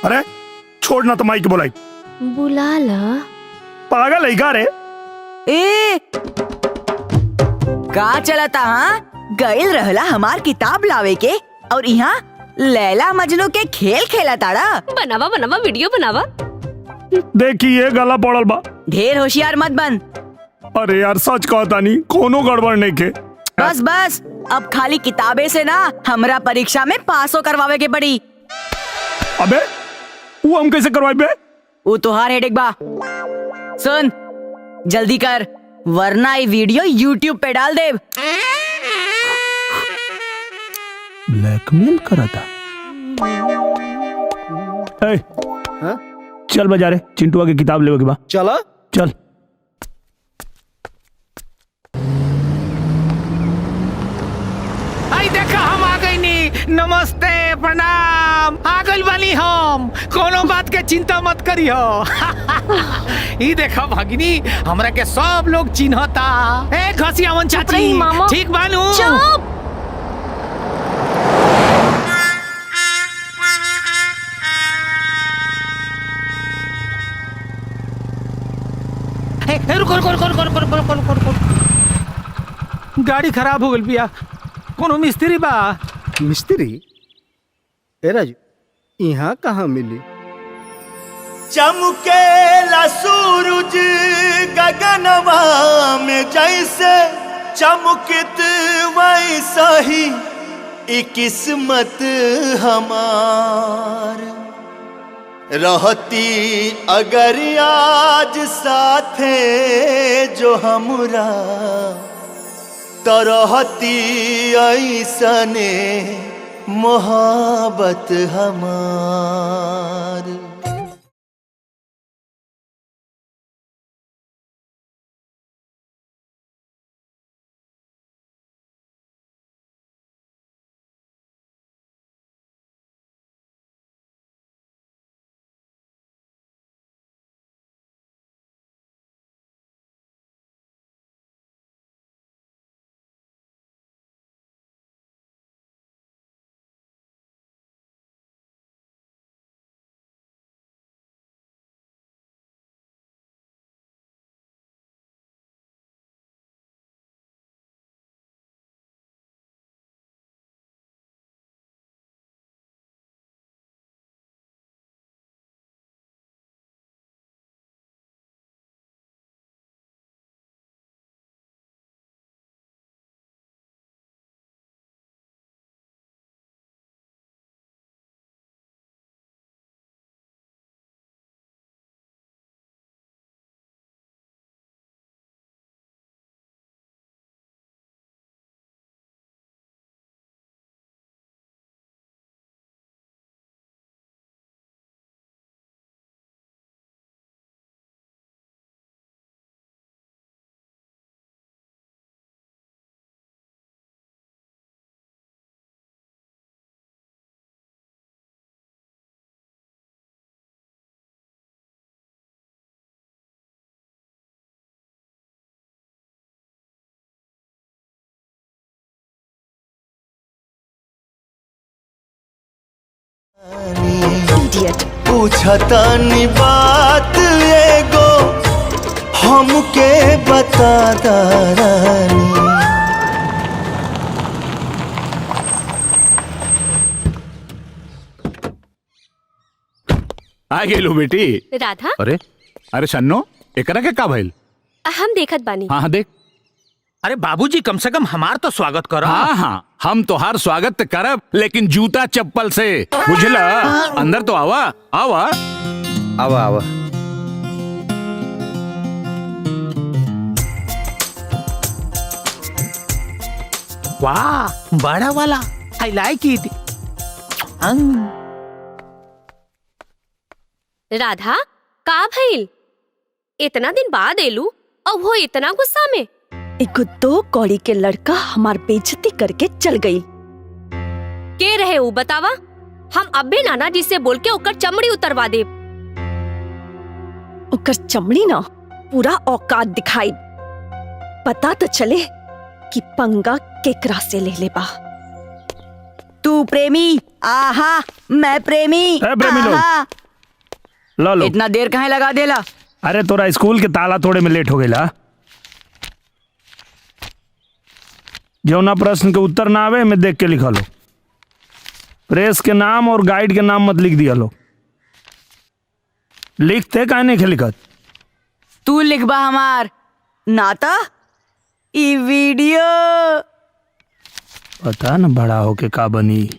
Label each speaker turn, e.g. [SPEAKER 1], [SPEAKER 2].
[SPEAKER 1] अरे छोड़ ना, तो माई के बुलाई।
[SPEAKER 2] बुला ला।
[SPEAKER 1] पागल है का रे?
[SPEAKER 3] ए का चलता हाँ? गइल रहला हमार किताब लावे के और यहाँ लैला मजनू के खेल खेला ताड़ा।
[SPEAKER 2] बनावा बनावा वीडियो बनावा।
[SPEAKER 1] देखिए गला पड़ल बा।
[SPEAKER 3] ढेर होशियार मत बन।
[SPEAKER 1] अरे यार सच कहता नहीं, कोनो गड़बड़ नहीं के।
[SPEAKER 3] बस बस अब खाली किताबे से ना हमरा परीक्षा में पासो करवावे के पड़ी।
[SPEAKER 1] अबे वो हम कैसे करवाए बे?
[SPEAKER 3] वो तुहार हेडेक बा। सुन जल्दी कर वरना ये वीडियो YouTube पे डाल दे।
[SPEAKER 1] ब्लैकमेल करा था।
[SPEAKER 4] हाँ?
[SPEAKER 1] चल बाजारे चिंटुआ की किताब लेवे के बा।
[SPEAKER 4] चला
[SPEAKER 1] चल।
[SPEAKER 5] आई देखा हम आ गई नी। नमस्ते प्रणाम। आ गई बानी हम। कोनो बात के चिंता मत करियो। ई देखा भगिनी हमरा के सब लोग चिन्हता। ए घसियावन चाची
[SPEAKER 2] मामा।
[SPEAKER 5] ठीक बानू?
[SPEAKER 2] चुप।
[SPEAKER 5] रुको रुको रुको रुको रुको रुको रुको रुको रुको। गाड़ी खराब हो गई बिया। कोनो मिस्त्री बा?
[SPEAKER 4] मिस्त्री? ए राजू यहाँ कहाँ मिली?
[SPEAKER 6] चमकेला सूरज गगनवा में जैसे चमकित वैसा ही ई किस्मत हमार रहती अगर आज साथे जो हमरा तो रहती ऐसने मोहब्बत हमार। पूछतानी बात एगो हमके बता दारानी।
[SPEAKER 1] आ गेलो बेटी।
[SPEAKER 2] राधा
[SPEAKER 1] अरे अरे सन्नो एकरा के का भइल?
[SPEAKER 2] हम देखत बानी।
[SPEAKER 1] हाँ देख।
[SPEAKER 5] अरे बाबूजी कम से कम हमार तो स्वागत करो।
[SPEAKER 1] हाँ हाँ हम तोहार स्वागत करब लेकिन जूता चप्पल से बुझला। अंदर तो आवा आवा
[SPEAKER 4] आवा आवा।
[SPEAKER 5] वाह बड़ा वाला आई लाइक इट।
[SPEAKER 2] राधा का भइल? इतना दिन बाद एलू और वो इतना गुस्सा में?
[SPEAKER 3] एगो 2 कौड़ी के लड़का हमार बेइज्जती करके चल गई।
[SPEAKER 2] के रहे वो बतावा? हम अब्बे नाना जी से बोल के ओकर चमड़ी उतरवा दे।
[SPEAKER 3] ओकर चमड़ी ना पूरा औकात दिखाई। पता तो चले कि पंगा केकरा से ले ले बा। तू प्रेमी, आहा मैं प्रेमी,
[SPEAKER 7] ए, प्रेमी लोग।
[SPEAKER 3] आहा।
[SPEAKER 7] लो लो।
[SPEAKER 3] इतना देर कहाँ लगा देला?
[SPEAKER 7] अरे तोरा स्कूल के ताला तोड़े में लेट हो गया। जौना प्रश्न के उत्तर ना आवे मैं देख के लिखा लो। प्रेस के नाम और गाइड के नाम मत लिख दिया लो। लिखते काहे नहीं लिखत?
[SPEAKER 3] तू लिखबा हमार नाता ई वीडियो।
[SPEAKER 7] पता न बड़ा होके का बनी।